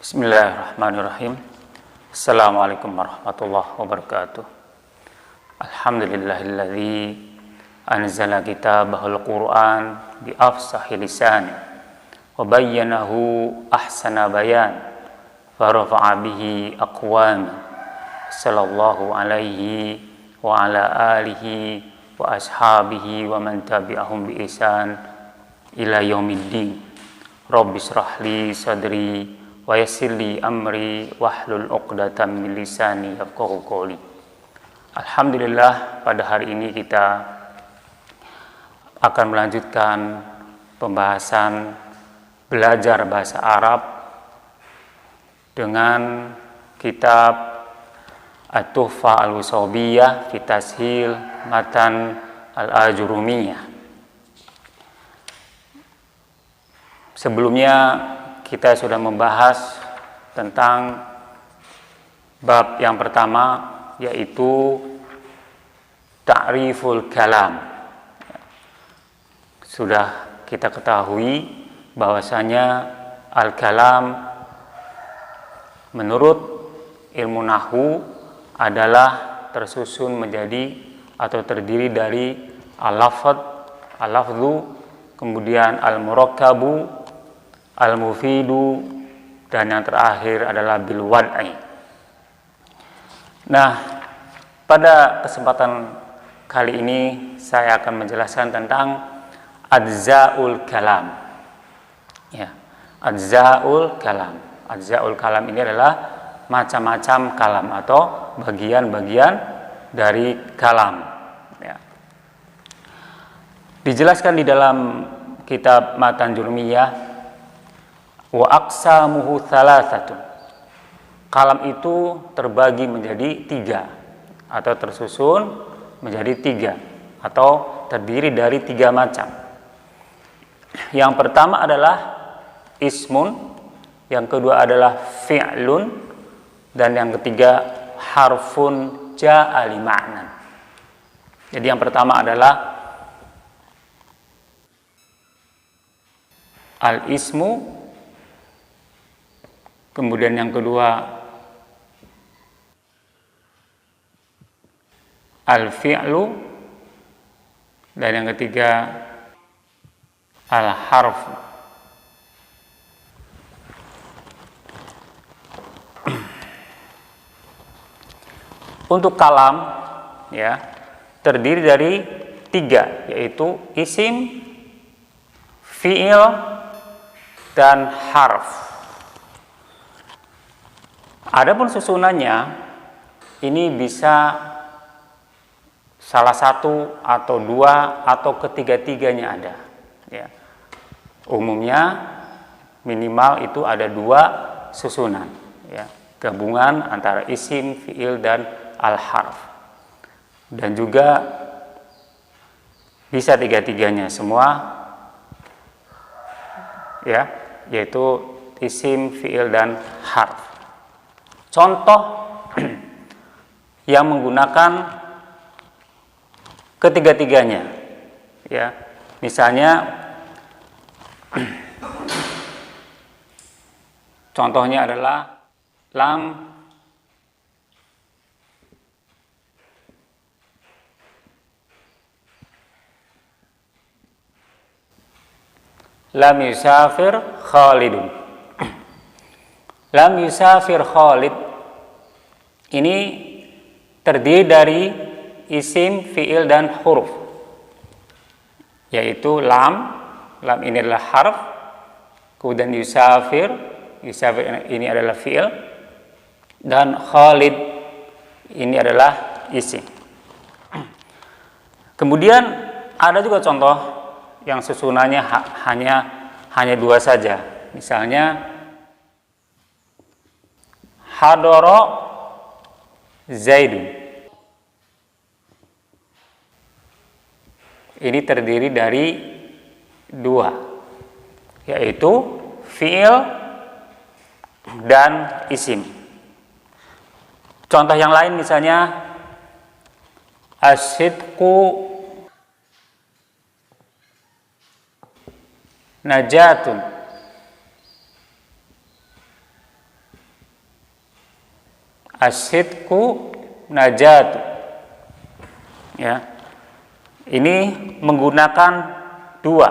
Bismillahirrahmanirrahim. Assalamualaikum warahmatullahi wabarakatuh. Alhamdulillahilladzi anzala kitabahul Qur'an bi afsahi lisan wa bayyanahu ahsana bayan wa rafa'a bihi aqwam. Sallallahu alaihi wa ala alihi wa ashabihi wa man tabi'ahum bi ihsan ila yaumiddin. Rabbi shrah li sadri wa yassir li amri wahlul 'uqdatam min lisani yafqahu qawli. Alhamdulillah, pada hari ini kita akan melanjutkan pembahasan belajar bahasa Arab dengan kitab At-Tuhfah Al-Wasawiyah fi Tashil Matan Al-Ajurumiyah. Sebelumnya kita sudah membahas tentang bab yang pertama, yaitu ta'riful kalam. Sudah kita ketahui bahwasanya al-kalam menurut ilmu nahwu adalah tersusun menjadi atau terdiri dari al-lafdhu, kemudian al-murakkabu, al-mufidu, dan yang terakhir adalah bil wad'i. Nah, pada kesempatan kali ini saya akan menjelaskan tentang ajza'ul kalam. Ya, ajza'ul kalam. Ajza'ul kalam ini adalah macam-macam kalam atau bagian-bagian dari kalam. Ya. Dijelaskan di dalam kitab Matan Jurmiyah, wa aqsamuhu thalathatun. Kalam itu terbagi menjadi 3 atau tersusun menjadi 3 atau terdiri dari 3 macam. Yang pertama adalah ismun, yang kedua adalah fi'lun, dan yang ketiga harfun ja'a li ma'nan. Jadi yang pertama adalah al-ismu, kemudian yang kedua al-fi'lu, dan yang ketiga al-harf. Untuk kalam, ya, terdiri dari 3, yaitu isim, fi'il, dan harf. Adapun susunannya ini bisa salah satu atau 2 atau ketiga-tiganya ada. Ya. Umumnya minimal itu ada 2 susunan. Ya. Gabungan antara isim, fi'il, dan al-harf. Dan juga bisa 3-tiganya semua, ya, yaitu isim, fi'il, dan harf. Contoh yang menggunakan ketiga-tiganya, ya, misalnya contohnya adalah lam yusafir Khalidun. Lam yusafir Khalid ini terdiri dari isim, fi'il, dan huruf, yaitu lam ini adalah harf, kemudian yusafir ini adalah fi'il, dan Khalid ini adalah isim. Kemudian ada juga contoh yang susunannya hanya 2 saja. Misalnya hadara Zaidun. Ini terdiri dari 2, yaitu fi'il dan isim. Contoh yang lain misalnya asyidqu najatun. As-sidqu najatu. Ya. Ini menggunakan dua,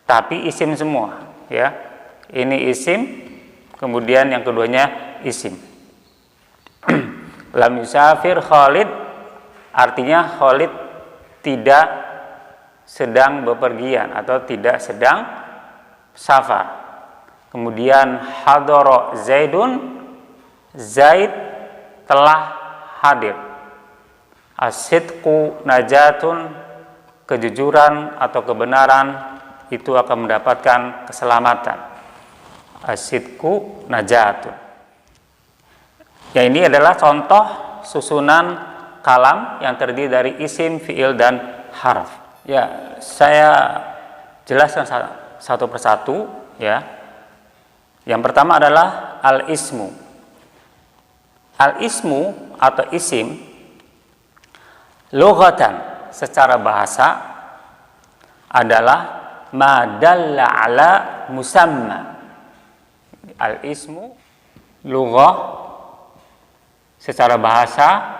tapi isim semua, ya. Ini isim, kemudian yang keduanya isim. Lam yusafir Khalid, artinya Khalid tidak sedang bepergian atau tidak sedang safar. Kemudian hadara Zaidun, Zaid telah hadir. As-sidqu najatun, kejujuran atau kebenaran itu akan mendapatkan keselamatan. As-sidqu najatun. Ya, ini adalah contoh susunan kalam yang terdiri dari isim, fiil, dan harf. Ya, saya jelaskan satu persatu, ya. Yang pertama adalah al-ismu. Al-ismu atau isim lughatan secara bahasa adalah ma dalla ala musamma. Al-ismu lughah secara bahasa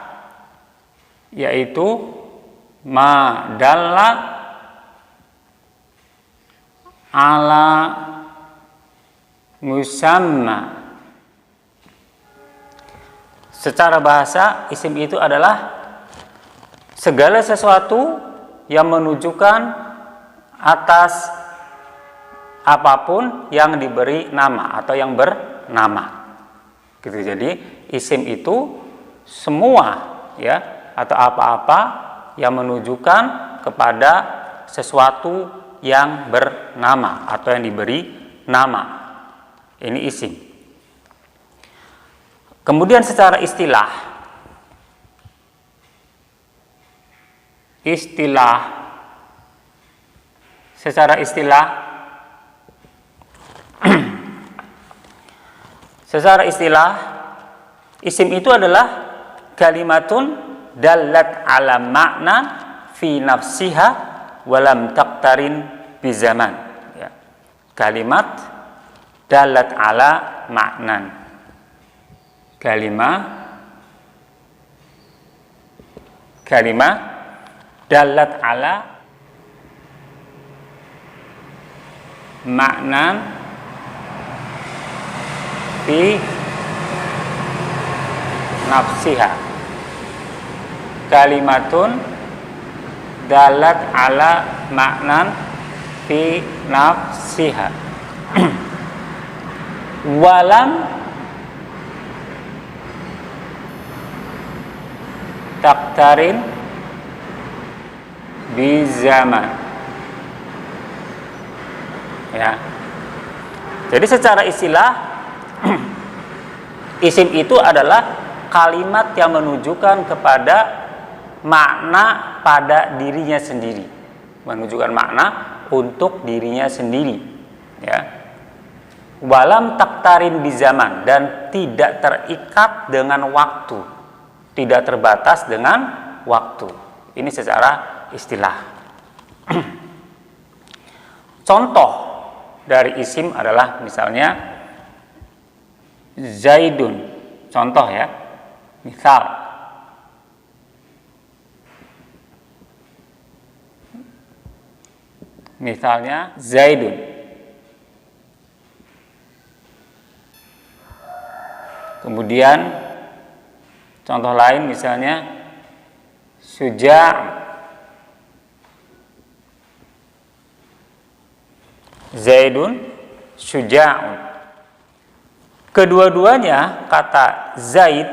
yaitu ma dalla ala musamma. Secara bahasa, isim itu adalah segala sesuatu yang menunjukkan atas apapun yang diberi nama atau yang bernama. Gitu. Jadi isim itu semua, ya, atau apa-apa yang menunjukkan kepada sesuatu yang bernama atau yang diberi nama. Ini isim. Kemudian secara istilah secara istilah isim itu adalah kalimatun dallat ala makna fi nafsiha walam taqtarin bizaman, ya. Kalimat dallat ala maknan, kalimah dalat ala maknan fi nafsiha. Kalimatun dalat ala maknan fi nafsiha. Walam taktarin bi zaman, ya. Jadi secara istilah isim itu adalah kalimat yang menunjukkan kepada makna pada dirinya sendiri, menunjukkan makna untuk dirinya sendiri, ya. Walam taktarin bi zaman, dan tidak terikat dengan waktu, tidak terbatas dengan waktu. Ini secara istilah. Contoh dari isim adalah misalnya Zaidun. Contoh, ya. Misalnya Zaidun. Kemudian contoh lain misalnya Suja'. Zaidun Suja'un. Kedua-duanya kata Zaid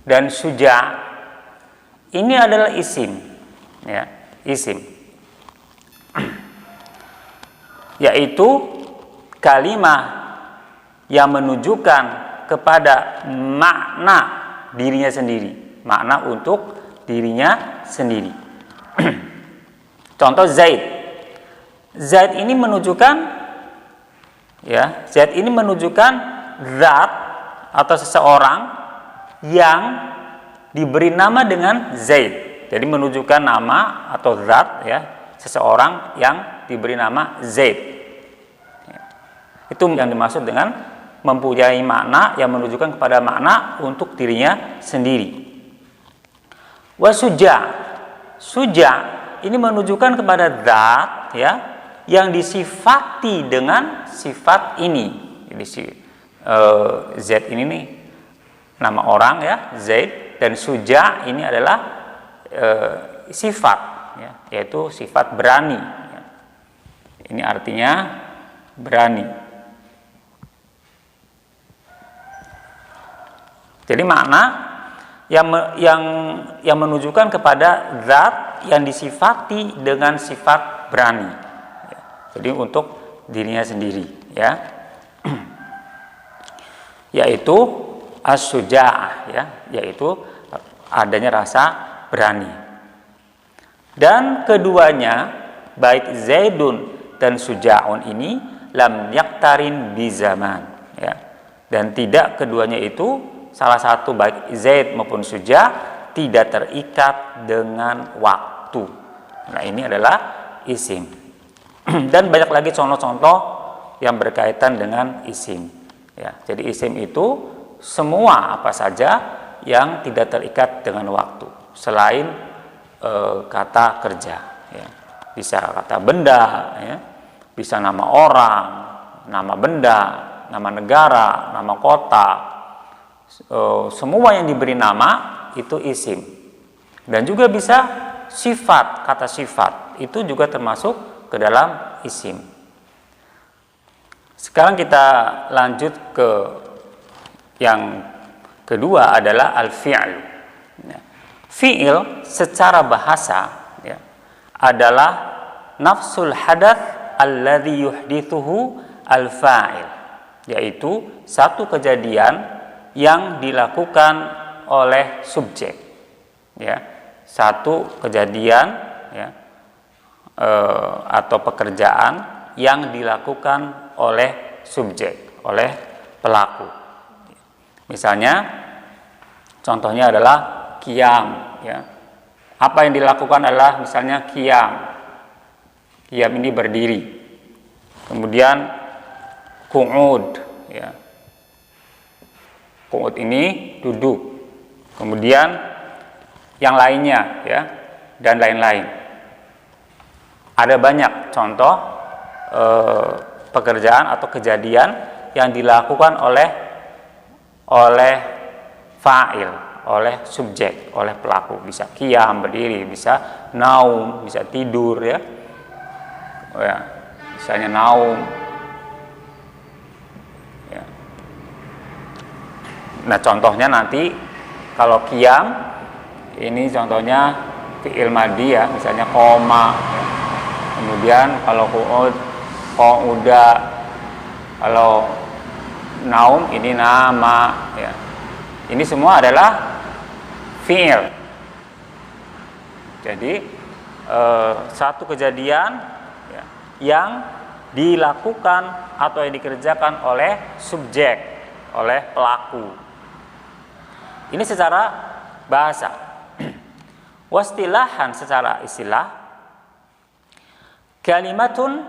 dan Suja' ini adalah isim, ya, isim. Yaitu kalimat yang menunjukkan kepada makna dirinya sendiri, makna untuk dirinya sendiri. Contoh Zaid. Zaid ini menunjukkan, ya, Zaid ini menunjukkan zat atau seseorang yang diberi nama dengan Zaid. Jadi menunjukkan nama atau zat, ya, seseorang yang diberi nama Zaid. Itu yang dimaksud dengan mempunyai makna yang menunjukkan kepada makna untuk dirinya sendiri. Wasuja, suja ini menunjukkan kepada zat ya yang disifati dengan sifat ini. Jadi Z ini nih nama orang ya, Zaid, dan suja ini adalah sifat ya, yaitu sifat berani ya. Ini artinya berani. Jadi makna yang menunjukkan kepada zat yang disifati dengan sifat berani ya. Jadi untuk dirinya sendiri ya, yaitu as-suja'ah ya, yaitu adanya rasa berani. Dan keduanya baik Zaidun dan Suja'un ini lam yaktarin bi zaman ya. Dan tidak keduanya itu, salah satu baik Zaid maupun Suja, tidak terikat dengan waktu. Nah, ini adalah isim. Dan banyak lagi contoh-contoh yang berkaitan dengan isim ya. Jadi isim itu semua apa saja yang tidak terikat dengan waktu selain kata kerja ya. Bisa kata benda ya, bisa nama orang, nama benda, nama negara, nama kota, semua yang diberi nama itu isim. Dan juga bisa sifat, kata sifat itu juga termasuk ke dalam isim. Sekarang kita lanjut ke yang kedua adalah al-fi'l ya. Fi'il secara bahasa ya, adalah nafsul hadath alladhi yuhdithuhu al-fa'il, yaitu satu kejadian yang dilakukan oleh subjek ya, satu kejadian ya, atau pekerjaan yang dilakukan oleh subjek, oleh pelaku. Misalnya contohnya adalah qiyam ya. Apa yang dilakukan adalah misalnya qiyam. Qiyam ini berdiri. Kemudian qu'ud ya. Qu'ud ini duduk. Kemudian yang lainnya ya, dan lain-lain. Ada banyak contoh pekerjaan atau kejadian yang dilakukan oleh fa'il, oleh subjek, oleh pelaku. Bisa qiyam berdiri, bisa naum, bisa tidur ya. Oh ya, misalnya naum. Ya. Nah, contohnya nanti kalau qiyam ini contohnya fi'il madhi ya, misalnya qoma ya. Kemudian kalau qu'ud, qu'uda. Kalau naum ini nama ya. Ini semua adalah fi'il. Jadi satu kejadian ya, yang dilakukan atau yang dikerjakan oleh subjek, oleh pelaku. Ini secara bahasa. Wastilahan, secara istilah, kalimatun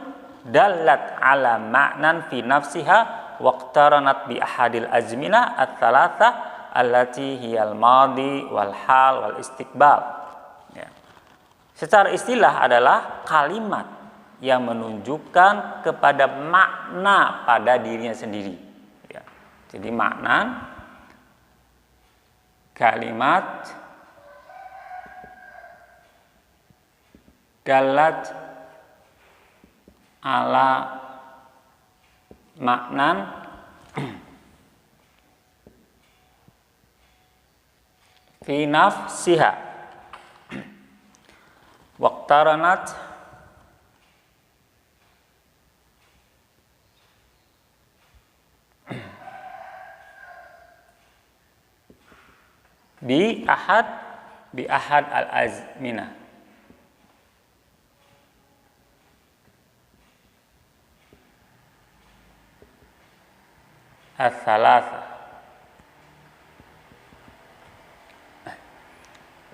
dallat ala ma'nan fi nafsiha waqtaranat bi ahadil azmina at-thalatha allati hiyal madhi wal hal wal istiqbal ya. Secara istilah adalah kalimat yang menunjukkan kepada makna pada dirinya sendiri ya. Jadi makna kalimat dalat ala maknan fi nafsiha waqtaranat bi ahad al-azminah al-thalatha.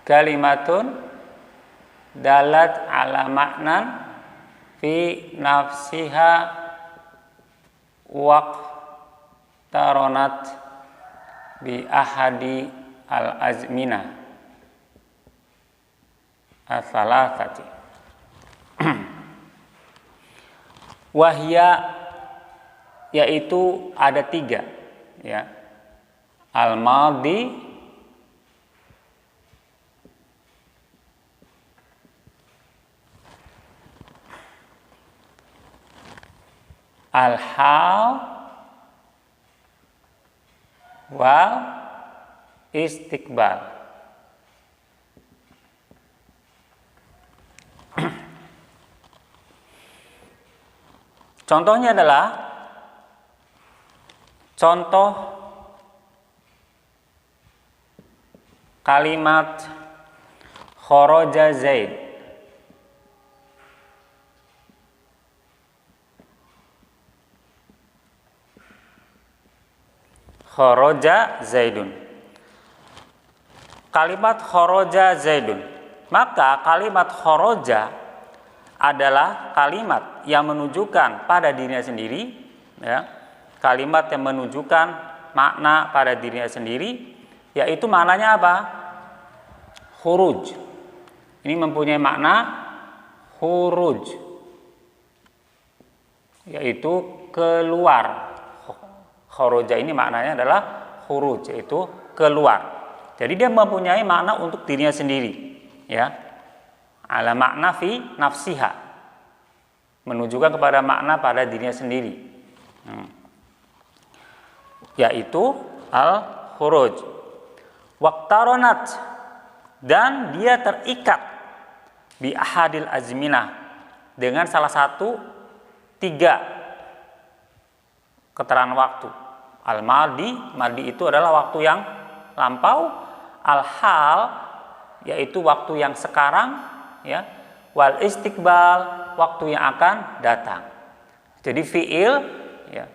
Kalimatun dalat ala maknan fi nafsiha waqtaranat iktaronat bi ahadi al-azmina as-salasati. Wahya, yaitu ada 3, ya. Al-madi, al-hal, wal istiqbal. Contohnya adalah contoh kalimat kharaja Zaid. Kharaja Zaidun. Kalimat kharaja Zaidun. Maka kalimat kharaja adalah kalimat yang menunjukkan pada dirinya sendiri, ya. Kalimat yang menunjukkan makna pada dirinya sendiri, yaitu maknanya apa? Khuruj. Ini mempunyai makna khuruj, yaitu keluar. Kharaja ini maknanya adalah khuruj, yaitu keluar. Jadi dia mempunyai makna untuk dirinya sendiri, ya. Ala makna fi nafsiha, menunjukkan kepada makna pada dirinya sendiri, yaitu al-khuruj. Waqtaronat, dan dia terikat bi ahadil azminah, dengan salah satu 3 keterangan waktu. Al-madi, madi itu adalah waktu yang lampau. Al-hal, yaitu waktu yang sekarang, ya. Wal istiqbal, waktu yang akan datang. Jadi fiil, ya,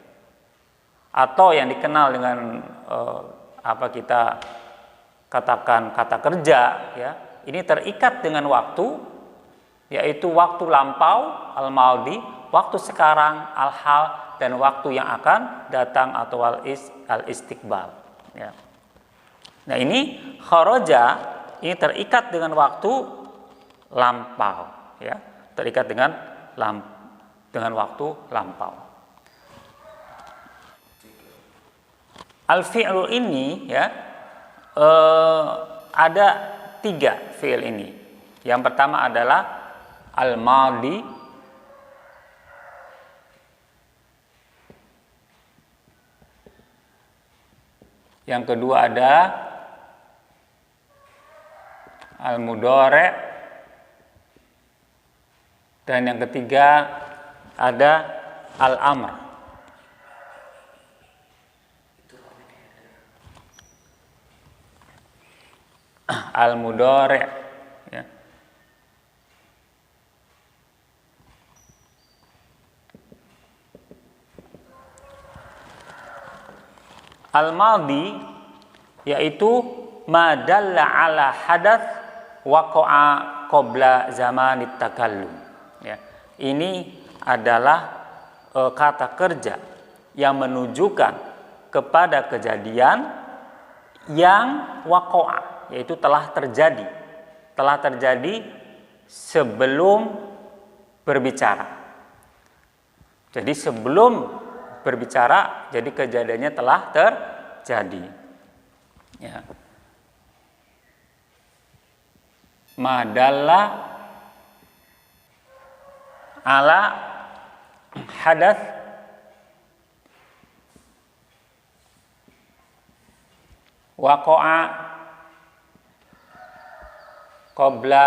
atau yang dikenal dengan apa kita katakan kata kerja, ya, ini terikat dengan waktu, yaitu waktu lampau al-maldi, waktu sekarang al-hal, dan waktu yang akan datang atau al-istiqbal, ya. Nah, ini kharaja ini terikat dengan waktu lampau, ya, terikat dengan waktu lampau. Al-fi'lu ini, ya, ada 3 fi'il ini. Yang pertama adalah al-madi, yang kedua ada al-mudhari', dan yang ketiga ada al-amr. Al-mudhari', ya. Al-madi, yaitu ma dalla ala hadath waqa'a qabla zamanit takallum. Ya, ini adalah kata kerja yang menunjukkan kepada kejadian yang waqa'a, yaitu telah terjadi sebelum berbicara. Jadi sebelum berbicara, jadi kejadiannya telah terjadi, ya. Madalla ala hadath waqa'a qabla,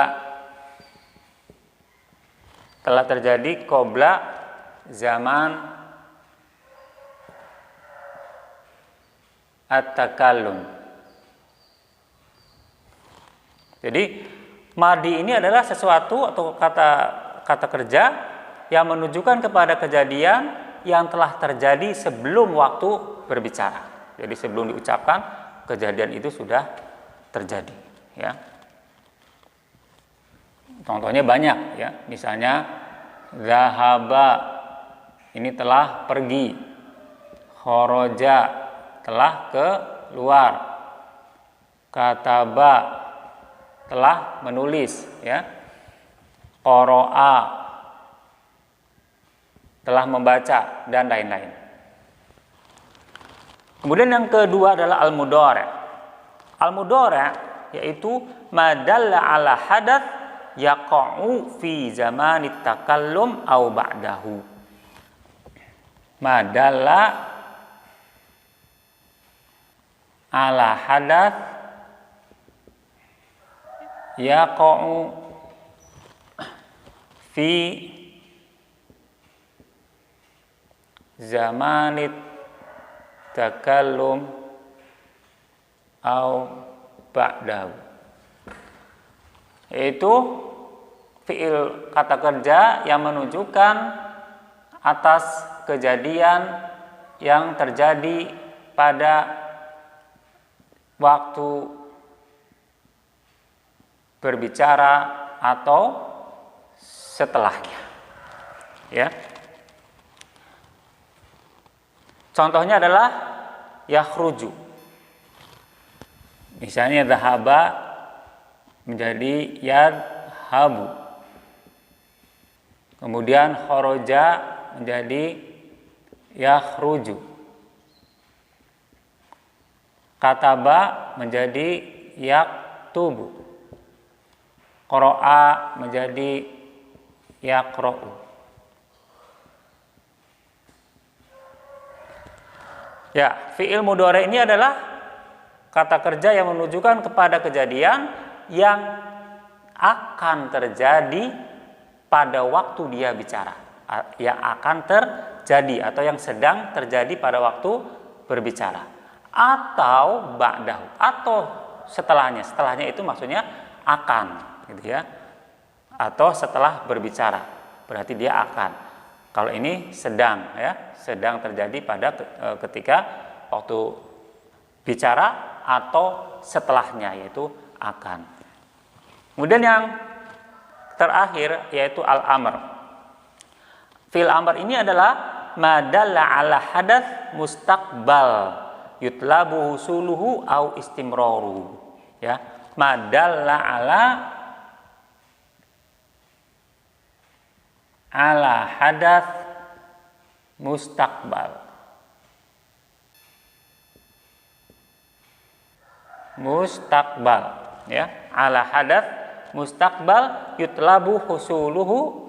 telah terjadi qabla zaman at-takallum. Jadi madi ini adalah sesuatu atau kata kerja yang menunjukkan kepada kejadian yang telah terjadi sebelum waktu berbicara. Jadi sebelum diucapkan, kejadian itu sudah terjadi, ya. Contohnya banyak, ya. Misalnya zahaba, ini telah pergi. Kharaja, telah keluar. Kataba, telah menulis, ya. Qara'a, telah membaca, dan lain-lain. Kemudian yang kedua adalah al-mudhari'. Al-mudhari' yaitu madalla ala hadath yaqa'u fi zamanit takallum au ba'dahu. Madalla ala hadath yaqa'u fi zamanit takallum au ba'dahu. Itu fiil kata kerja yang menunjukkan atas kejadian yang terjadi pada waktu berbicara atau setelahnya, ya. Contohnya adalah yakhruju. Misalnya dhahaba menjadi yadhabu. Kemudian kharaja menjadi yakhruju. Kataba menjadi yaktubu. Qara'a menjadi yaqra'u. Ya, fi'il mudhari ini adalah kata kerja yang menunjukkan kepada kejadian yang akan terjadi pada waktu dia bicara, yang akan terjadi atau yang sedang terjadi pada waktu berbicara, atau ba'dahu, atau setelahnya. Setelahnya itu maksudnya akan, gitu ya, atau setelah berbicara, berarti dia akan. Kalau ini sedang, ya, sedang terjadi pada ketika waktu bicara atau setelahnya, yaitu akan. Kemudian yang terakhir yaitu al-amr. Fi'il amr ini adalah madalla ala hadath mustaqbal yutlabu husuluhu au istimraruhu, ya. Madalla ala hadath mustaqbal. Mustaqbal, ya, ala hadath mustaqbal yutlabu husuluhu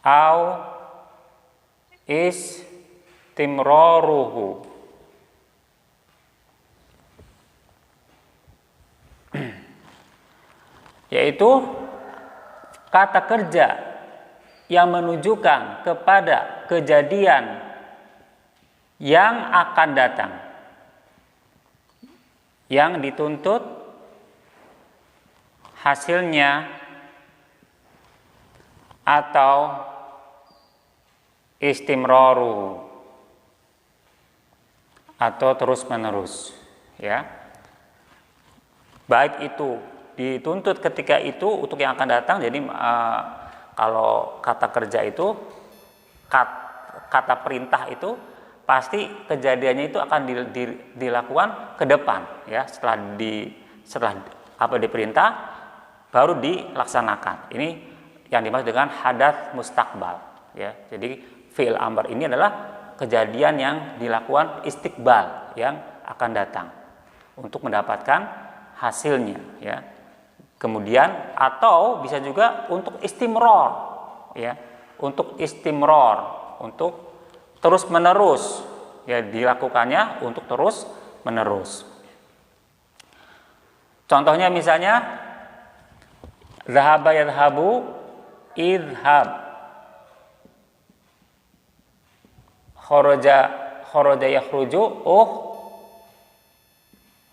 au istimraruhu. Yaitu kata kerja yang menunjukkan kepada kejadian yang akan datang, yang dituntut hasilnya atau istimraru atau terus menerus, ya. Baik itu dituntut ketika itu untuk yang akan datang. Jadi kalau kata kerja itu, kata perintah itu pasti kejadiannya itu akan dilakukan ke depan, ya. Setelah apa diperintah baru dilaksanakan. Ini yang dimaksud dengan hadath mustaqbal, ya. Jadi fi'il amr ini adalah kejadian yang dilakukan istiqbal, yang akan datang untuk mendapatkan hasilnya, ya. Kemudian atau bisa juga untuk istimror, ya, untuk istimror, untuk terus menerus, ya, dilakukannya untuk terus menerus. Contohnya misalnya dhahaba yadhabu idhab, kharaja yakhruju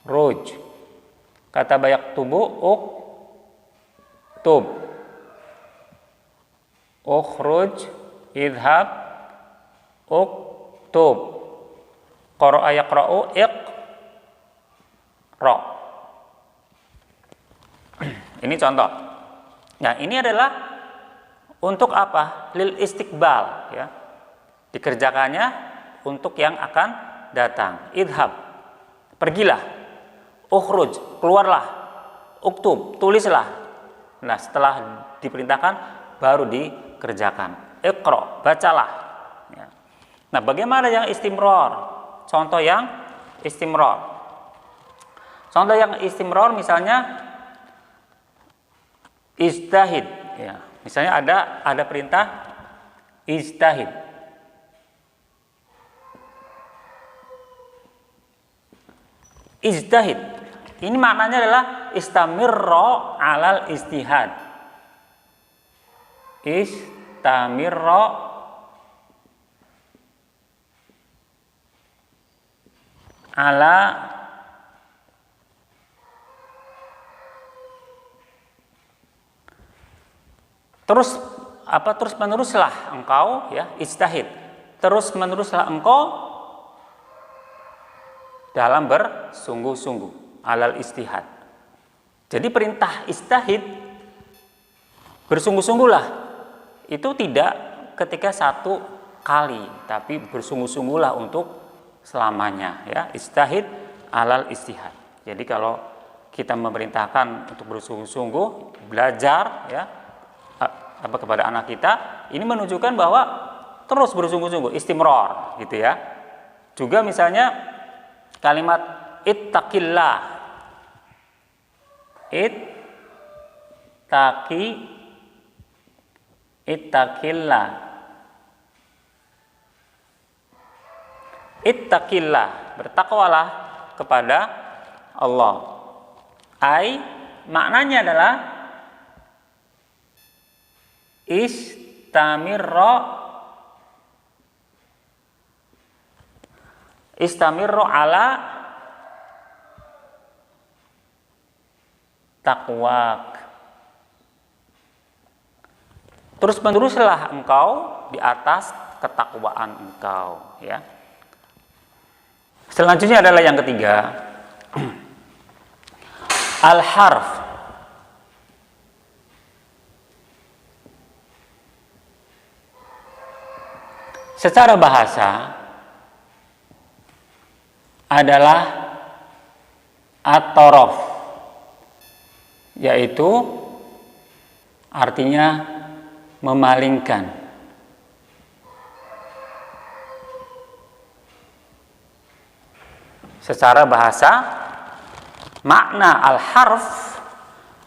ruj, kataba yaktubu tub, ukhruj idhab uktub, qara'a yaqra'u iqra. Ini contoh. Nah, ini adalah Untuk apa? Lil istiqbal, ya. Dikerjakannya untuk yang akan datang. Idhab, pergilah. Ukhruj, keluarlah. Uktub, tulislah. Nah, setelah diperintahkan baru dikerjakan. Iqra, bacalah. Ya. Nah, bagaimana yang istimror? Contoh yang istimror. Contoh yang istimror misalnya ijtahid, ya. Misalnya ada perintah ijtahid. Ijtahid. Ini maknanya adalah istamirra alal istihad. Istamirra ala terus meneruslah engkau, ya, ijtahid. Terus meneruslah engkau dalam bersungguh-sungguh alal istihad. Jadi perintah ijtahid, bersungguh-sungguhlah, itu tidak ketika satu kali, tapi bersungguh-sungguhlah untuk selamanya, ya. Ijtahid alal istihad. Jadi kalau kita memerintahkan untuk bersungguh-sungguh belajar, ya, kepada anak kita, ini menunjukkan bahwa terus bersungguh-sungguh, istimror, gitu ya. Juga misalnya kalimat ittaqillah, ittaqillah, bertakwalah kepada Allah. Maknanya adalah istamirro ala takwak. Terus meneruslah engkau di atas ketakwaan engkau, ya. Selanjutnya adalah yang ketiga, al-harf. Secara bahasa adalah at-taraf, yaitu artinya memalingkan. Secara bahasa, makna al-harf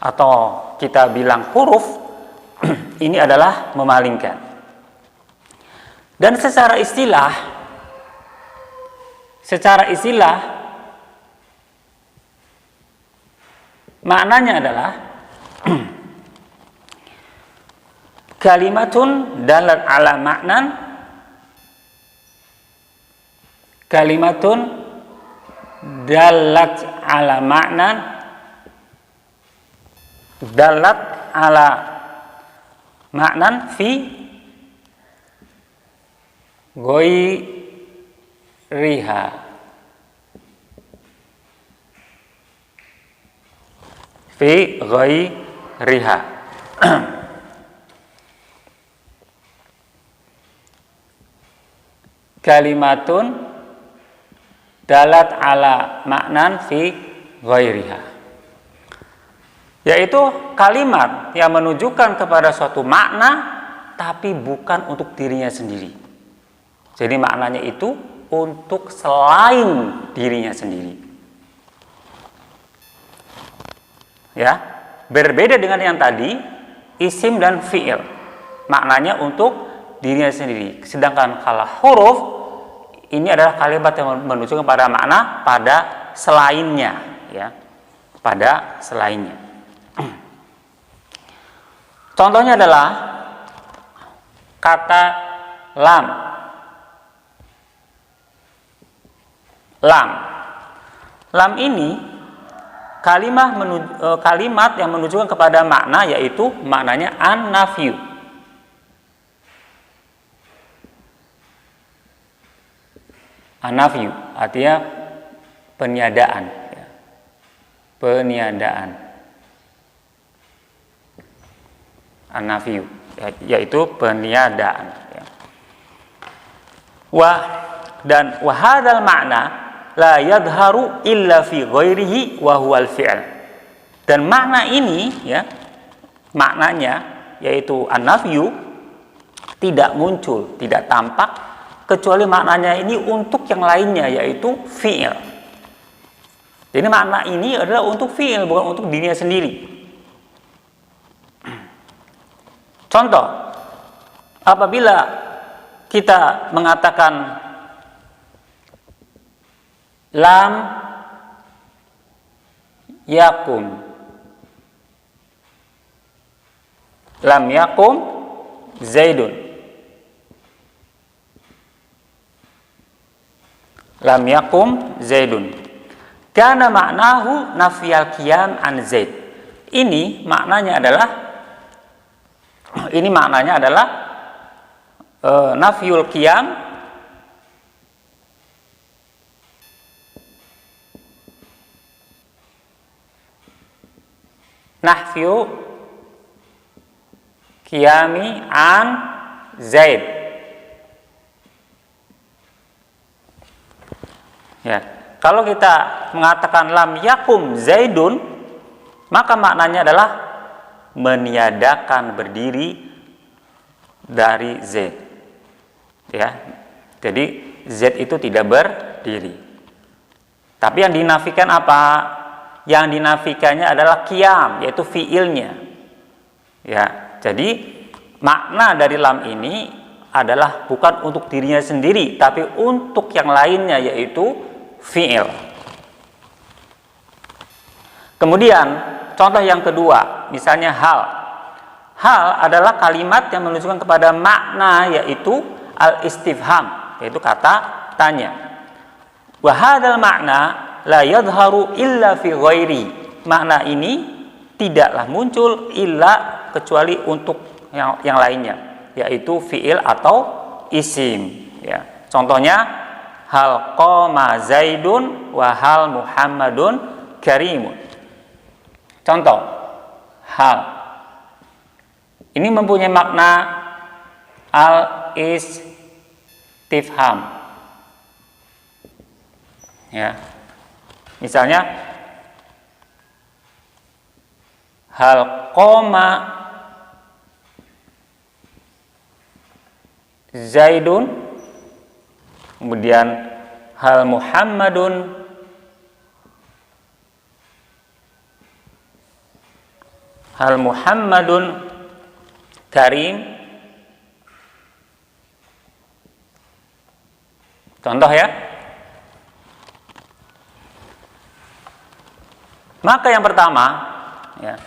atau kita bilang huruf ini adalah memalingkan. Dan secara istilah maknanya adalah kalimatun dalat ala maknan, kalimatun dalat ala maknan, dalat ala maknan fi ghairiha, fi ghairiha. Kalimatun dalat ala maknan fi ghairiha, yaitu kalimat yang menunjukkan kepada suatu makna tapi bukan untuk dirinya sendiri. Jadi maknanya itu untuk selain dirinya sendiri. Ya, berbeda dengan yang tadi, isim dan fi'il. Maknanya untuk dirinya sendiri. Sedangkan kalau huruf ini adalah kalimat yang menunjukkan pada makna pada selainnya, ya. Pada selainnya. Contohnya adalah kata lam. Lam ini kalimat yang menunjukkan kepada makna, yaitu maknanya an-nafyu. An-nafyu artinya peniadaan, ya. Peniadaan. An-nafyu yaitu peniadaan. Ya. Wa hadzal makna la yadharu illa fi ghairihi wa huwal fi'l. Dan makna ini, ya, maknanya yaitu an-nafyu tidak muncul, tidak tampak kecuali maknanya ini untuk yang lainnya, yaitu fi'il. Jadi makna ini adalah untuk fi'il, bukan untuk dirinya sendiri. Contoh, apabila kita mengatakan lam yakum, lam yakum Zaidun, lam yakum Zaidun, karena maknahu nafiyal qiyam an Zaid. Ini maknanya adalah nafyul qiyam nahfyu qiyami an Zaid. Ya, kalau kita mengatakan lam yakum Zaidun, maka maknanya adalah meniadakan berdiri dari Z. Ya, jadi Z itu tidak berdiri. Tapi yang dinafikan apa? Yang dinafikannya adalah qiyam, yaitu fiilnya. Ya, jadi makna dari lam ini adalah bukan untuk dirinya sendiri, tapi untuk yang lainnya, yaitu fiil. Kemudian contoh yang kedua, misalnya hal. Hal adalah kalimat yang menunjukkan kepada makna, yaitu al-istifham, yaitu kata tanya. Wa hadzal makna la yadharu illa fi ghairi. Makna ini tidaklah muncul illa kecuali untuk yang lainnya, yaitu fiil atau isim. Ya. Contohnya hal qama Zaidun wa hal Muhammadun karimun. Contoh, hal ini mempunyai makna al-istifham. Ya. Misalnya hal qama Zaidun, kemudian hal Muhammadun karim. Contoh, ya. Maka yang pertama, ya,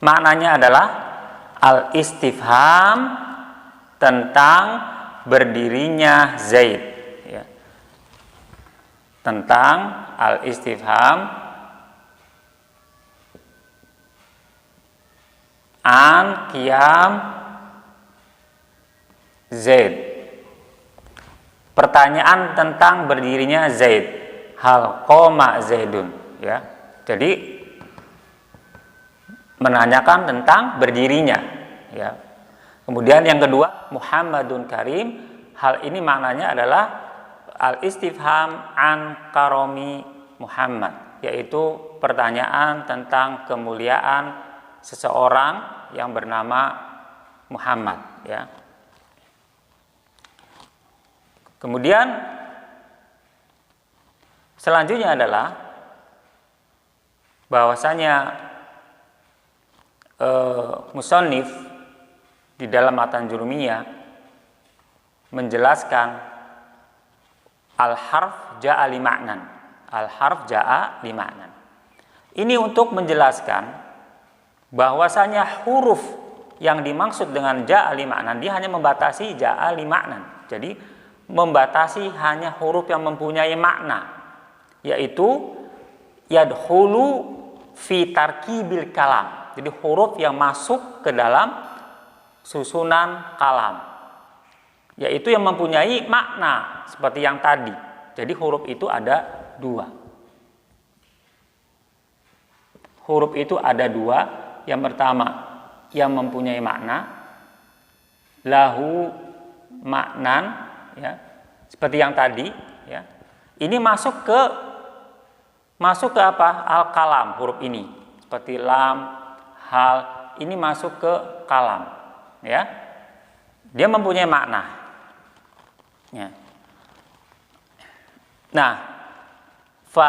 maknanya adalah al-istifham tentang berdirinya Zaid. Ya. Tentang al-istifham an qiyam Zaid. Pertanyaan tentang berdirinya Zaid. Hal qoma Zaidun. Ya. Jadi menanyakan tentang berdirinya. Ya. Kemudian yang kedua, Muhammadun karim. Hal ini maknanya adalah al-istifham an karomi Muhammad, yaitu pertanyaan tentang kemuliaan seseorang yang bernama Muhammad. Ya. Kemudian selanjutnya adalah bahwasanya musannif di dalam matan jurumiyah menjelaskan al-harf ja'a li ma'nan. Al-harf ja'a li ma'nan. Ini untuk menjelaskan bahwasanya huruf yang dimaksud dengan ja'a li ma'nan, dia hanya membatasi ja'a li ma'nan. Jadi membatasi hanya huruf yang mempunyai makna, yaitu yadkhulu fi tarkibil kalam. Jadi huruf yang masuk ke dalam susunan kalam, yaitu yang mempunyai makna seperti yang tadi. Jadi huruf itu ada dua. Huruf itu ada dua. Yang pertama yang mempunyai makna, lahu maknan, ya, seperti yang tadi, ya. Ini masuk ke apa? Al-kalam, huruf ini. Seperti lam, hal, ini masuk ke kalam, ya. Dia mempunyai makna. Ya. Nah, fa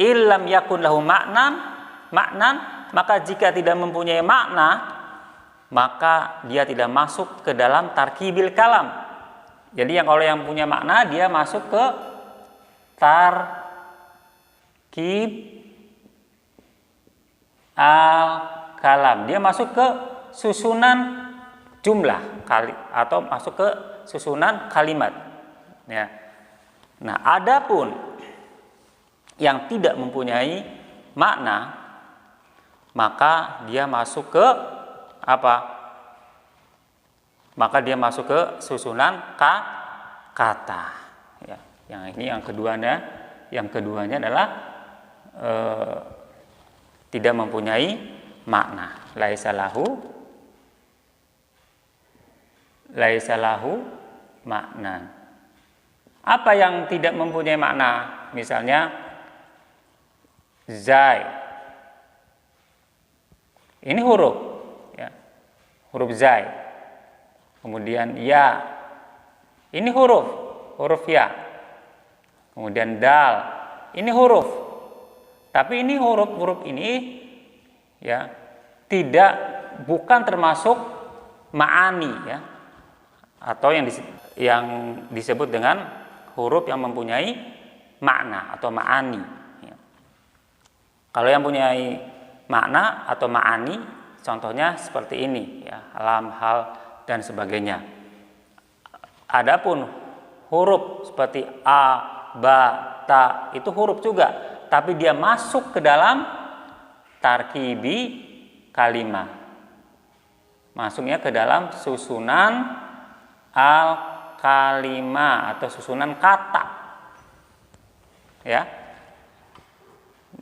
illam yakun lahu maknan, maka jika tidak mempunyai makna, maka dia tidak masuk ke dalam tarkibil kalam. Jadi kalau yang punya makna, dia masuk ke tarkib al-kalam. Dia masuk ke susunan jumlah kali atau masuk ke susunan kalimat. Ya. Nah, adapun yang tidak mempunyai makna, maka dia masuk ke apa? Maka dia masuk ke susunan kata. Ya. Yang ini yang keduanya adalah tidak mempunyai makna. Laisa lahu makna. Apa yang tidak mempunyai makna? Misalnya zai. Ini huruf, ya. Huruf zai. Kemudian ya. Ini huruf ya. Kemudian dal. Ini huruf. Tapi ini huruf ini, ya, bukan termasuk ma'ani, ya. Atau yang disebut dengan huruf yang mempunyai makna atau ma'ani, ya. Kalau yang mempunyai makna atau ma'ani, contohnya seperti ini, ya, lam, hal, dan sebagainya. Adapun huruf seperti a, ba, ta, itu huruf juga, tapi dia masuk ke dalam tarkibi kalimah. Masuknya ke dalam susunan al-kalimah atau susunan kata. Ya.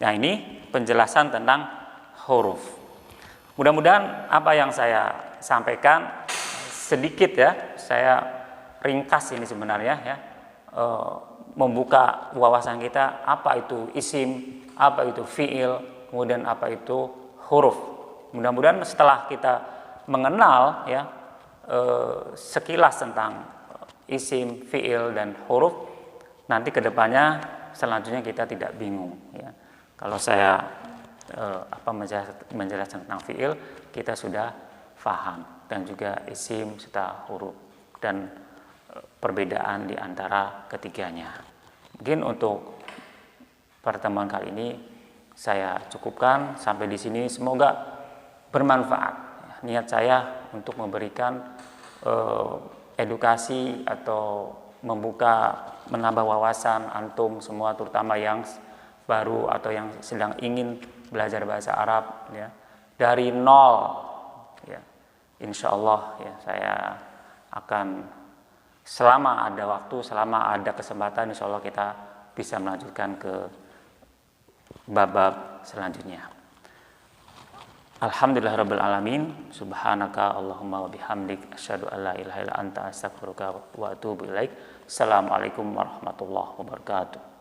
Nah, ini penjelasan tentang huruf. Mudah-mudahan apa yang saya sampaikan sedikit, ya, saya ringkas ini sebenarnya, ya, membuka wawasan kita apa itu isim, apa itu fiil, kemudian apa itu huruf. Mudah-mudahan setelah kita mengenal, ya, sekilas tentang isim, fiil, dan huruf, nanti kedepannya selanjutnya kita tidak bingung, ya. Kalau saya menjelaskan tentang fiil, kita sudah faham, dan juga isim serta huruf dan perbedaan di antara ketiganya. Mungkin untuk pertemuan kali ini saya cukupkan sampai di sini. Semoga bermanfaat. Niat saya untuk memberikan edukasi atau menambah wawasan antum semua, terutama yang baru atau yang sedang ingin belajar bahasa Arab, ya, dari nol, ya. Insya Allah, ya, saya akan, selama ada waktu, selama ada kesempatan, insya Allah kita bisa melanjutkan ke bab-bab selanjutnya. Alhamdulillahirabbil alamin. Subhanaka Allahumma wa bihamdik asyhadu an la ilaha illa anta astaghfiruka wa atubu ilaik. Assalamualaikum warahmatullahi wabarakatuh.